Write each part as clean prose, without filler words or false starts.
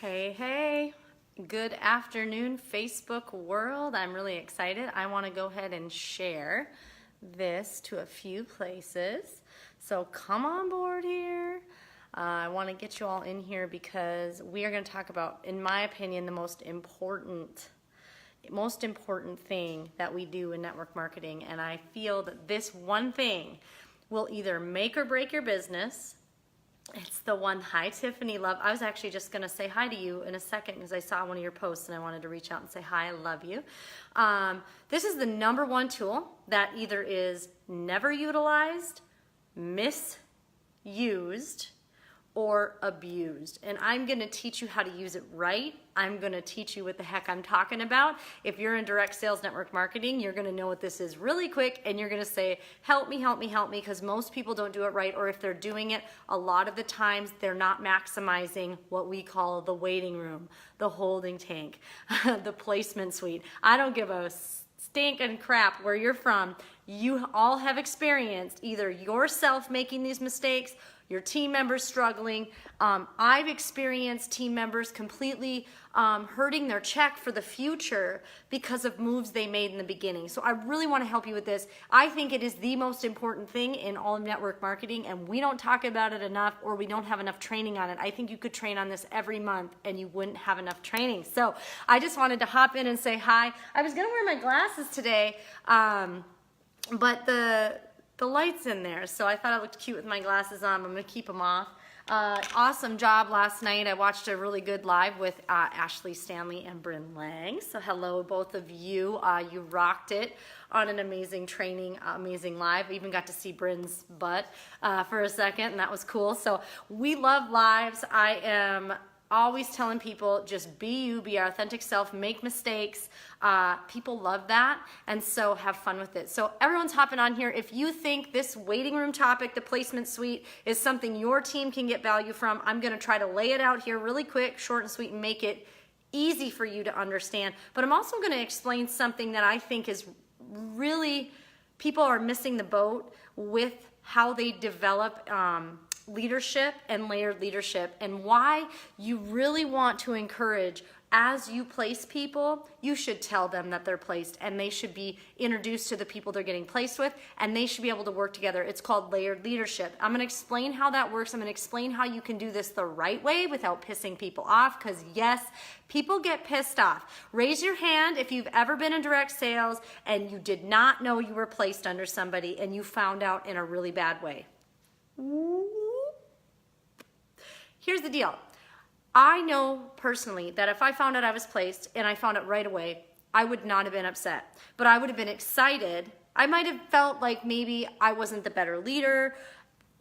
Hey, good afternoon, Facebook world. I'm really excited. I want to go ahead and share this to a few places. So come on board here. I want to get you all in here because we are going to talk about, in my opinion, the most important thing that we do in network marketing. And I feel that this one thing will either make or break your business. It's the one. Hi, Tiffany. Love. I was actually just going to say hi to you in a second because I saw one of your posts and I wanted to reach out and say hi. I love you. This is the number one tool that either is never utilized, misused, or abused. And I'm going to teach you how to use it right. I'm going to teach you what the heck I'm talking about. If you're in direct sales network marketing, you're going to know what this is really quick, and you're going to say, help me, help me, help me, because most people don't do it right, or if they're doing it, a lot of the times they're not maximizing what we call the waiting room, the holding tank, the placement suite. I don't give a stinking crap where you're from. You all have experienced either yourself making these mistakes, your team members struggling. I've experienced team members completely hurting their check for the future because of moves they made in the beginning. So I really want to help you with this. I think it is the most important thing in all network marketing, and we don't talk about it enough, or we don't have enough training on it. I think you could train on this every month and you wouldn't have enough training. So I just wanted to hop in and say hi. I was going to wear my glasses today, but the light's in there, so I thought I looked cute with my glasses on. I'm going to keep them off. Awesome job last night. I watched a really good live with Ashley Stanley and Bryn Lang. So hello, both of you. You rocked it on an amazing training, amazing live. We even got to see Bryn's butt for a second, and that was cool. So we love lives. I am always telling people, just be you, be your authentic self, make mistakes. People love that, and so have fun with it. So everyone's hopping on here. If you think this waiting room topic, the placement suite, is something your team can get value from, I'm going to try to lay it out here really quick, short and sweet, and make it easy for you to understand. But I'm also going to explain something that I think is really, people are missing the boat with how they develop leadership and layered leadership, and why you really want to encourage, as you place people, you should tell them that they're placed, and they should be introduced to the people they're getting placed with, and they should be able to work together. It's called layered leadership. I'm going to explain how that works. I'm going to explain how you can do this the right way without pissing people off, because yes, people get pissed off. Raise your hand if you've ever been in direct sales and you did not know you were placed under somebody and you found out in a really bad way. Here's the deal. I know personally that if I found out I was placed and I found it right away, I would not have been upset, but I would have been excited. I might have felt like maybe I wasn't the better leader.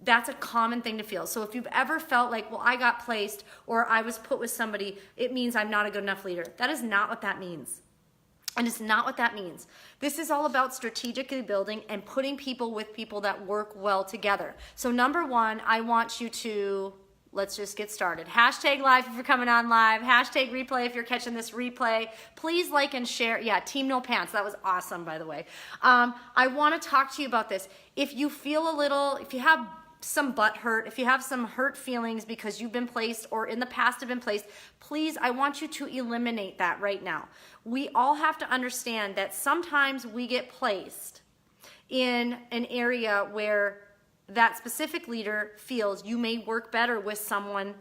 That's a common thing to feel. So if you've ever felt like, well, I got placed or I was put with somebody, it means I'm not a good enough leader. That is not what that means. And it's not what that means. This is all about strategically building and putting people with people that work well together. So number one, I want you to, let's just get started. Hashtag live if you're coming on live. Hashtag replay if you're catching this replay. Please like and share. Yeah, Team No Pants. That was awesome, by the way. I want to talk to you about this. If you feel a little, if you have some butt hurt, if you have some hurt feelings because you've been placed or in the past have been placed, please, I want you to eliminate that right now. We all have to understand that sometimes we get placed in an area where that specific leader feels you may work better with someone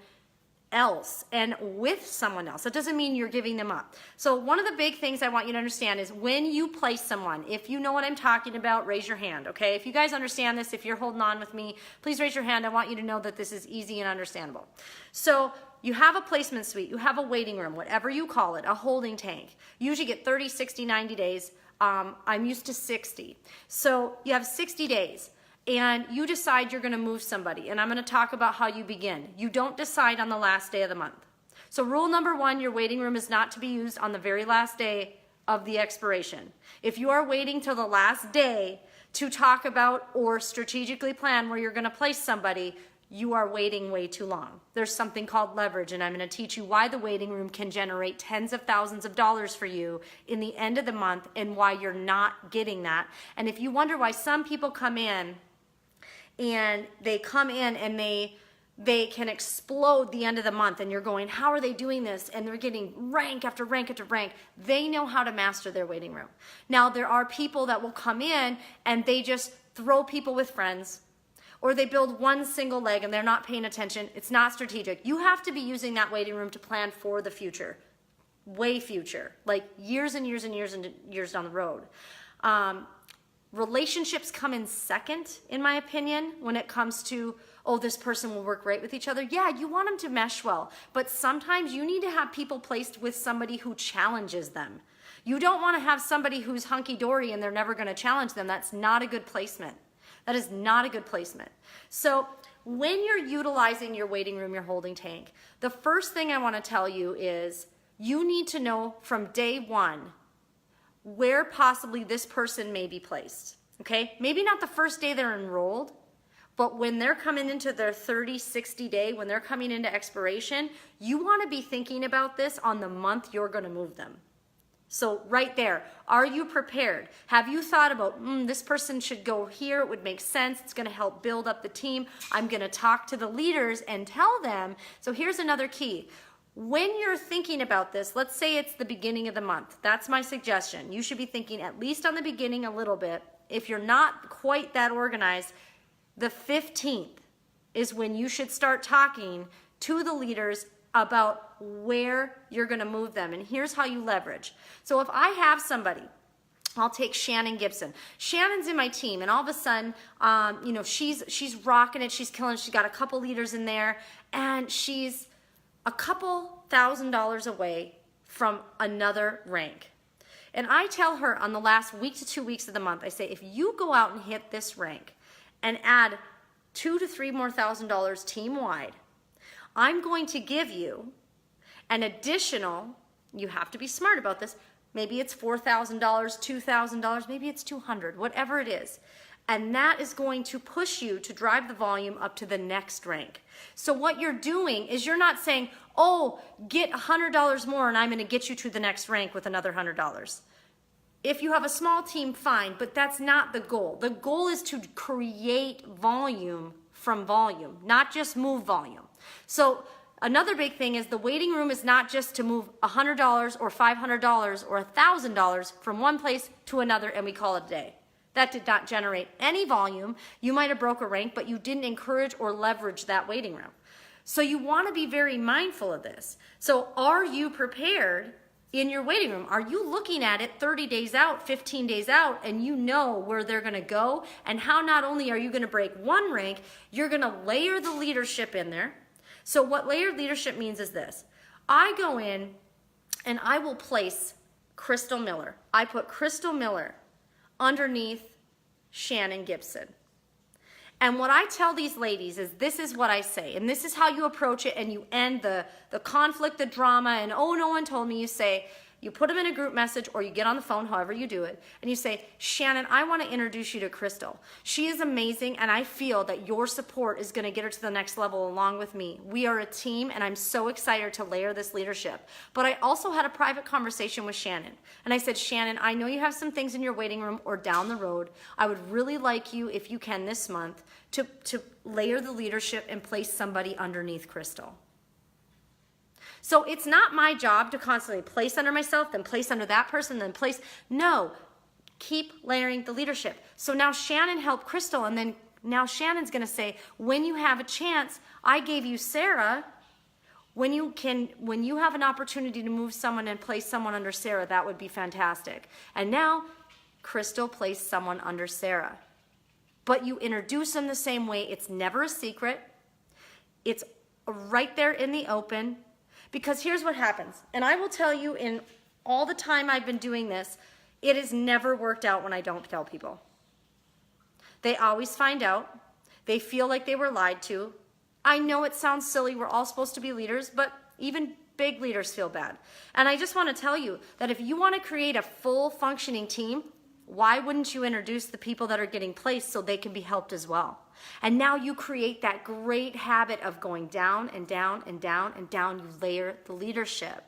else and with someone else. That doesn't mean you're giving them up. So one of the big things I want you to understand is when you place someone, if you know what I'm talking about, raise your hand, okay? If you guys understand this, if you're holding on with me, please raise your hand. I want you to know that this is easy and understandable. So you have a placement suite, you have a waiting room, whatever you call it, a holding tank. You usually get 30, 60, 90 days. I'm used to 60. So you have 60 days. And you decide you're going to move somebody, and I'm going to talk about how you begin. You don't decide on the last day of the month. So rule number one, your waiting room is not to be used on the very last day of the expiration. If you are waiting till the last day to talk about or strategically plan where you're going to place somebody, you are waiting way too long. There's something called leverage, and I'm going to teach you why the waiting room can generate tens of thousands of dollars for you in the end of the month and why you're not getting that. And if you wonder why some people come in and they they can explode the end of the month and you're going, how are they doing this? And they're getting rank after rank after rank. They know how to master their waiting room. Now, there are people that will come in and they just throw people with friends, or they build one single leg and they're not paying attention. It's not strategic. You have to be using that waiting room to plan for the future, way future, like years and years and years and years down the road. Relationships come in second, in my opinion, when it comes to, oh, this person will work great with each other. Yeah, you want them to mesh well, but sometimes you need to have people placed with somebody who challenges them. You don't want to have somebody who's hunky-dory and they're never going to challenge them. That's not a good placement. That is not a good placement. So when you're utilizing your waiting room, your holding tank, the first thing I want to tell you is you need to know from day one where possibly this person may be placed. Okay? Maybe not the first day they're enrolled, but when they're coming into their 30, 60 day, when they're coming into expiration, you want to be thinking about this on the month you're going to move them. So right there, are you prepared? Have you thought about, this person should go here, it would make sense, it's gonna help build up the team, I'm gonna talk to the leaders and tell them. So here's another key. When you're thinking about this, let's say it's the beginning of the month, that's my suggestion. You should be thinking at least on the beginning a little bit. If you're not quite that organized, the 15th is when you should start talking to the leaders about where you're going to move them. And here's how you leverage. So if I have somebody, I'll take Shannon Gibson. Shannon's in my team, and all of a sudden, she's rocking it. She's killing it. She's got a couple leaders in there, and she's a couple $1,000s away from another rank. And I tell her on the last week to 2 weeks of the month, I say, if you go out and hit this rank and add $2,000 to $3,000 more team-wide, I'm going to give you an additional, you have to be smart about this, maybe it's $4,000, $2,000, maybe it's $200, whatever it is. And that is going to push you to drive the volume up to the next rank. So what you're doing is you're not saying, oh, get $100 more and I'm going to get you to the next rank with another $100. If you have a small team, fine, but that's not the goal. The goal is to create volume from volume, not just move volume. So another big thing is the waiting room is not just to move $100 or $500 or $1,000 from one place to another and we call it a day. That did not generate any volume. You might have broke a rank, but you didn't encourage or leverage that waiting room. So you want to be very mindful of this. So are you prepared in your waiting room? Are you looking at it 30 days out, 15 days out, and you know where they're going to go and how not only are you going to break one rank, you're going to layer the leadership in there. So what layered leadership means is this. I go in and I will place Crystal Miller. I put Crystal Miller underneath Shannon Gibson. And what I tell these ladies is this is what I say, and this is how you approach it, and you end the conflict, the drama, and oh, no one told me. You say, you put them in a group message or you get on the phone, however you do it, and you say, Shannon, I want to introduce you to Crystal. She is amazing, and I feel that your support is going to get her to the next level along with me. We are a team, and I'm so excited to layer this leadership. But I also had a private conversation with Shannon, and I said, Shannon, I know you have some things in your waiting room or down the road. I would really like you, if you can this month, to layer the leadership and place somebody underneath Crystal. So it's not my job to constantly place under myself, then place under that person, then place. No, keep layering the leadership. So now Shannon helped Crystal, and then now Shannon's going to say, when you have a chance, I gave you Sarah. When you have an opportunity to move someone and place someone under Sarah, that would be fantastic. And now Crystal placed someone under Sarah. But you introduce them the same way. It's never a secret. It's right there in the open. Because here's what happens, and I will tell you in all the time I've been doing this, it has never worked out when I don't tell people. They always find out. They feel like they were lied to. I know it sounds silly, we're all supposed to be leaders, but even big leaders feel bad. And I just want to tell you that if you want to create a full functioning team, why wouldn't you introduce the people that are getting placed so they can be helped as well? And now you create that great habit of going down and down and down and down. You layer the leadership.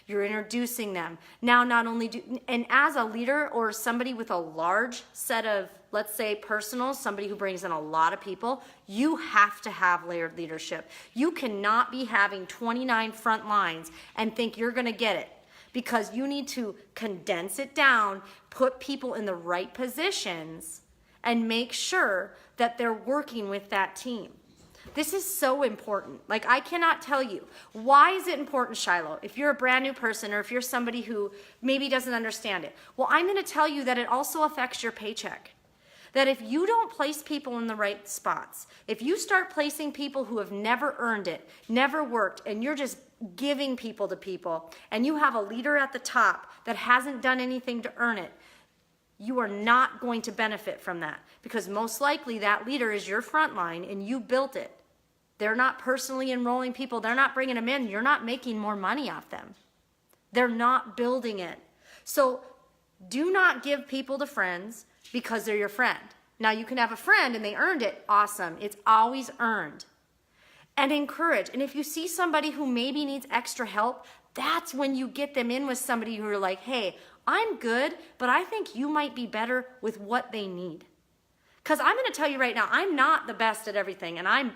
You're introducing them. Now not only and as a leader or somebody with a large set of let's say personal, somebody who brings in a lot of people, you have to have layered leadership. You cannot be having 29 front lines and think you're gonna get it, because you need to condense it down, put people in the right positions, and make sure that they're working with that team. This is so important. Like, I cannot tell you. Why is it important, Shiloh? If you're a brand new person, or if you're somebody who maybe doesn't understand it. Well, I'm gonna tell you that it also affects your paycheck. That if you don't place people in the right spots, if you start placing people who have never earned it, never worked, and you're just giving people to people, and you have a leader at the top that hasn't done anything to earn it, you are not going to benefit from that, because most likely that leader is your front line and you built it. They're not personally enrolling people. They're not bringing them in. You're not making more money off them. They're not building it. So do not give people to friends because they're your friend. Now, you can have a friend and they earned it. Awesome. It's always earned. And encourage. And if you see somebody who maybe needs extra help, that's when you get them in with somebody who are like, hey, I'm good, but I think you might be better with what they need. Because I'm going to tell you right now, I'm not the best at everything, and I'm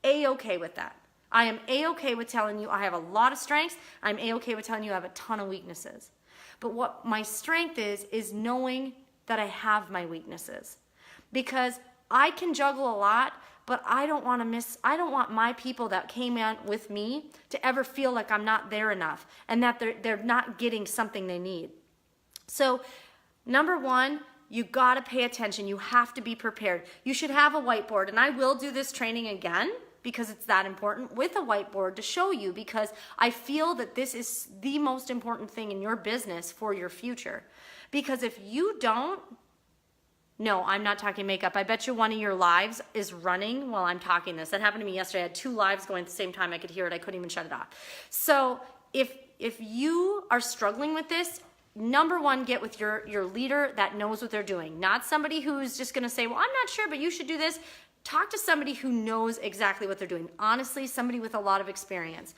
A-okay with that. I am A-okay with telling you I have a lot of strengths. I'm A-okay with telling you I have a ton of weaknesses. But what my strength is knowing that I have my weaknesses. Because I can juggle a lot, but I don't want my people that came in with me to ever feel like I'm not there enough and that they're not getting something they need. So, number one, you gotta pay attention. You have to be prepared. You should have a whiteboard, and I will do this training again because it's that important, with a whiteboard to show you, because I feel that this is the most important thing in your business for your future. Because if you don't, no, I'm not talking makeup. I bet you one of your lives is running while I'm talking this. That happened to me yesterday. I had 2 lives going at the same time. I could hear it. I couldn't even shut it off. So if you are struggling with this, number one, get with your leader that knows what they're doing. Not somebody who's just gonna say, well, I'm not sure, but you should do this. Talk to somebody who knows exactly what they're doing. Honestly, somebody with a lot of experience.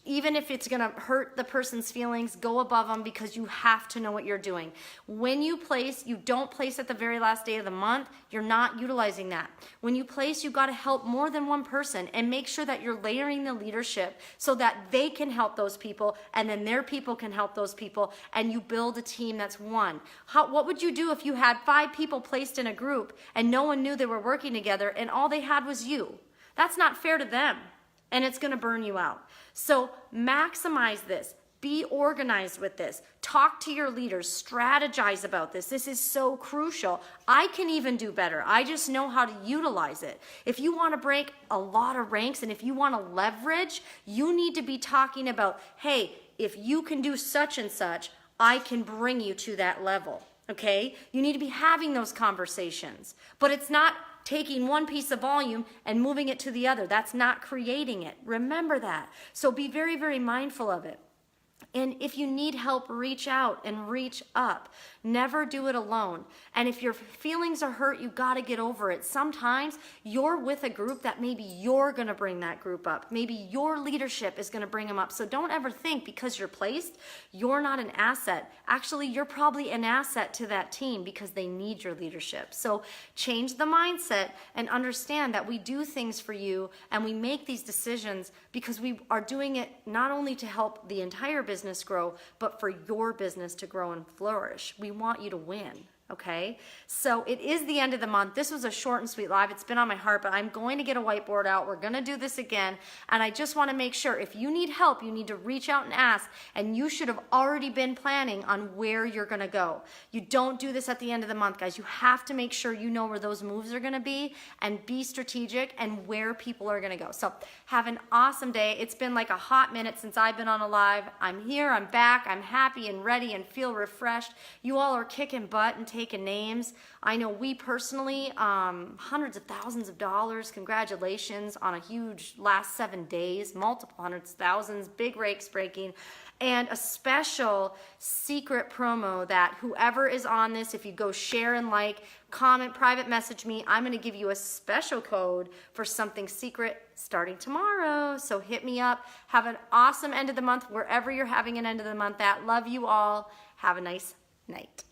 Even if it's gonna hurt the person's feelings, go above them, because you have to know what you're doing. When you place, you don't place at the very last day of the month, you're not utilizing that. When you place, you gotta help more than one person, and make sure that you're layering the leadership so that they can help those people, and then their people can help those people, and you build a team that's one. What would you do if you had 5 people placed in a group and no one knew they were working together and all they had was you? That's not fair to them, and it's gonna burn you out. So maximize this. Be organized with this. Talk to your leaders. Strategize about this. This is so crucial. I can even do better. I just know how to utilize it. If you want to break a lot of ranks, and if you want to leverage, you need to be talking about, hey, if you can do such and such, I can bring you to that level. Okay? You need to be having those conversations. But it's not taking one piece of volume and moving it to the other. That's not creating it. Remember that. So be very, very mindful of it. And if you need help, reach out and reach up. Never do it alone. And if your feelings are hurt, you got to get over it. Sometimes you're with a group that maybe you're going to bring that group up. Maybe your leadership is going to bring them up. So don't ever think because you're placed, you're not an asset. Actually, you're probably an asset to that team because they need your leadership. So change the mindset and understand that we do things for you and we make these decisions because we are doing it not only to help the entire business grow, but for your business to grow and flourish. We want you to win. Okay, so it is the end of the month. This was a short and sweet live. It's been on my heart, but I'm going to get a whiteboard out. We're going to do this again. And I just want to make sure if you need help, you need to reach out and ask. And you should have already been planning on where you're going to go. You don't do this at the end of the month, guys. You have to make sure you know where those moves are going to be and be strategic and where people are going to go. So have an awesome day. It's been like a hot minute since I've been on a live. I'm here. I'm back. I'm happy and ready and feel refreshed. You all are kicking butt and taking names. I know we personally, hundreds of thousands of dollars. Congratulations on a huge last 7 days, multiple hundreds of thousands, big rakes breaking, and a special secret promo that whoever is on this, if you go share and like, comment, private message me, I'm going to give you a special code for something secret starting tomorrow. So hit me up. Have an awesome end of the month wherever you're having an end of the month at. Love you all. Have a nice night.